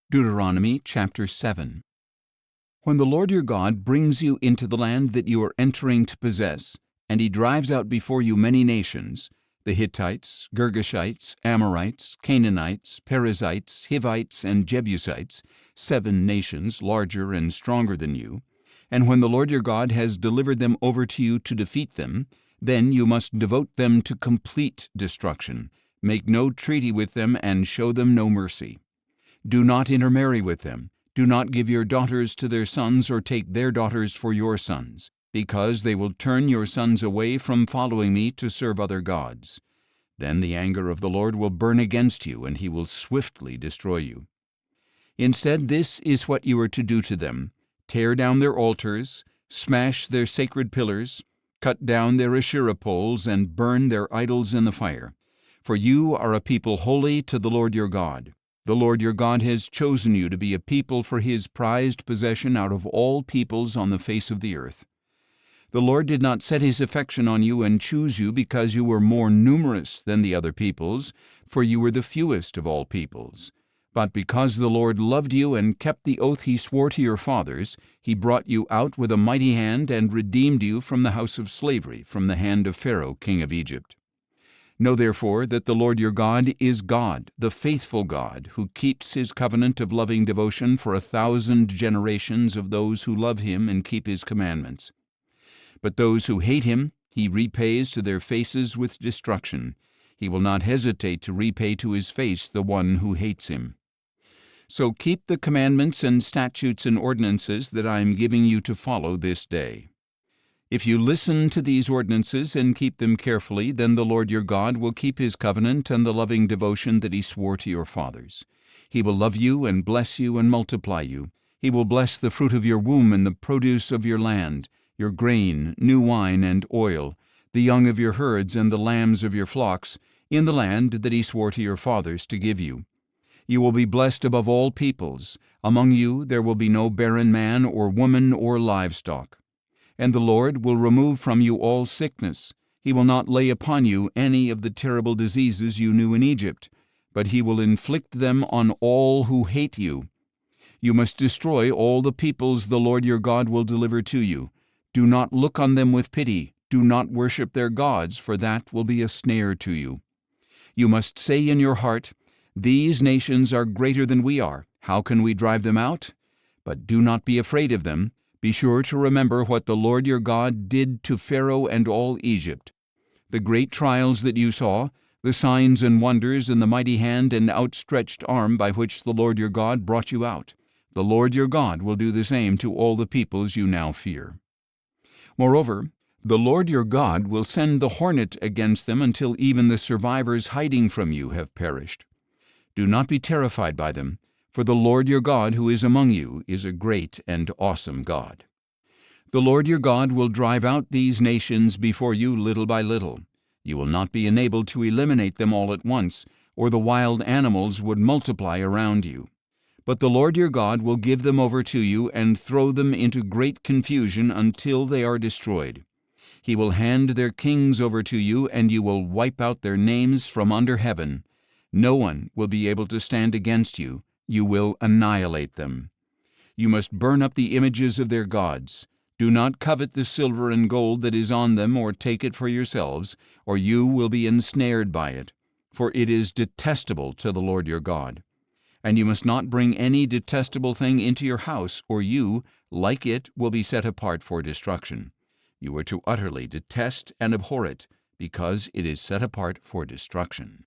Deuteronomy chapter 7. When the Lord your God brings you into the land that you are entering to possess, and he drives out before you many nations, the Hittites, Girgashites, Amorites, Canaanites, Perizzites, Hivites, and Jebusites, 7 nations larger and stronger than you, and when the Lord your God has delivered them over to you to defeat them, then you must devote them to complete destruction, make no treaty with them, and show them no mercy. Do not intermarry with them. Do not give your daughters to their sons or take their daughters for your sons, because they will turn your sons away from following me to serve other gods. Then the anger of the Lord will burn against you, and he will swiftly destroy you. Instead, this is what you are to do to them: tear down their altars, smash their sacred pillars, cut down their Asherah poles, and burn their idols in the fire. For you are a people holy to the Lord your God. The Lord your God has chosen you to be a people for his prized possession out of all peoples on the face of the earth. The Lord did not set his affection on you and choose you because you were more numerous than the other peoples, for you were the fewest of all peoples. But because the Lord loved you and kept the oath he swore to your fathers, he brought you out with a mighty hand and redeemed you from the house of slavery, from the hand of Pharaoh, king of Egypt. Know therefore that the Lord your God is God, the faithful God, who keeps his covenant of loving devotion for 1,000 generations of those who love him and keep his commandments. But those who hate him he repays to their faces with destruction. He will not hesitate to repay to his face the one who hates him. So keep the commandments and statutes and ordinances that I am giving you to follow this day. If you listen to these ordinances and keep them carefully, then the Lord your God will keep his covenant and the loving devotion that he swore to your fathers. He will love you and bless you and multiply you. He will bless the fruit of your womb and the produce of your land, your grain, new wine, and oil, the young of your herds and the lambs of your flocks, in the land that he swore to your fathers to give you. You will be blessed above all peoples. Among you there will be no barren man or woman or livestock. And the Lord will remove from you all sickness. He will not lay upon you any of the terrible diseases you knew in Egypt, but he will inflict them on all who hate you. You must destroy all the peoples the Lord your God will deliver to you. Do not look on them with pity. Do not worship their gods, for that will be a snare to you. You must say in your heart, "These nations are greater than we are. How can we drive them out?" But do not be afraid of them. Be sure to remember what the Lord your God did to Pharaoh and all Egypt, the great trials that you saw, the signs and wonders, and the mighty hand and outstretched arm by which the Lord your God brought you out. The Lord your God will do the same to all the peoples you now fear. Moreover, the Lord your God will send the hornet against them until even the survivors hiding from you have perished. Do not be terrified by them, for the Lord your God who is among you is a great and awesome God. The Lord your God will drive out these nations before you little by little. You will not be enabled to eliminate them all at once, or the wild animals would multiply around you. But the Lord your God will give them over to you and throw them into great confusion until they are destroyed. He will hand their kings over to you, and you will wipe out their names from under heaven. No one will be able to stand against you. You will annihilate them. You must burn up the images of their gods. Do not covet the silver and gold that is on them, or take it for yourselves, or you will be ensnared by it, for it is detestable to the Lord your God. And you must not bring any detestable thing into your house, or you, like it, will be set apart for destruction. You are to utterly detest and abhor it, because it is set apart for destruction.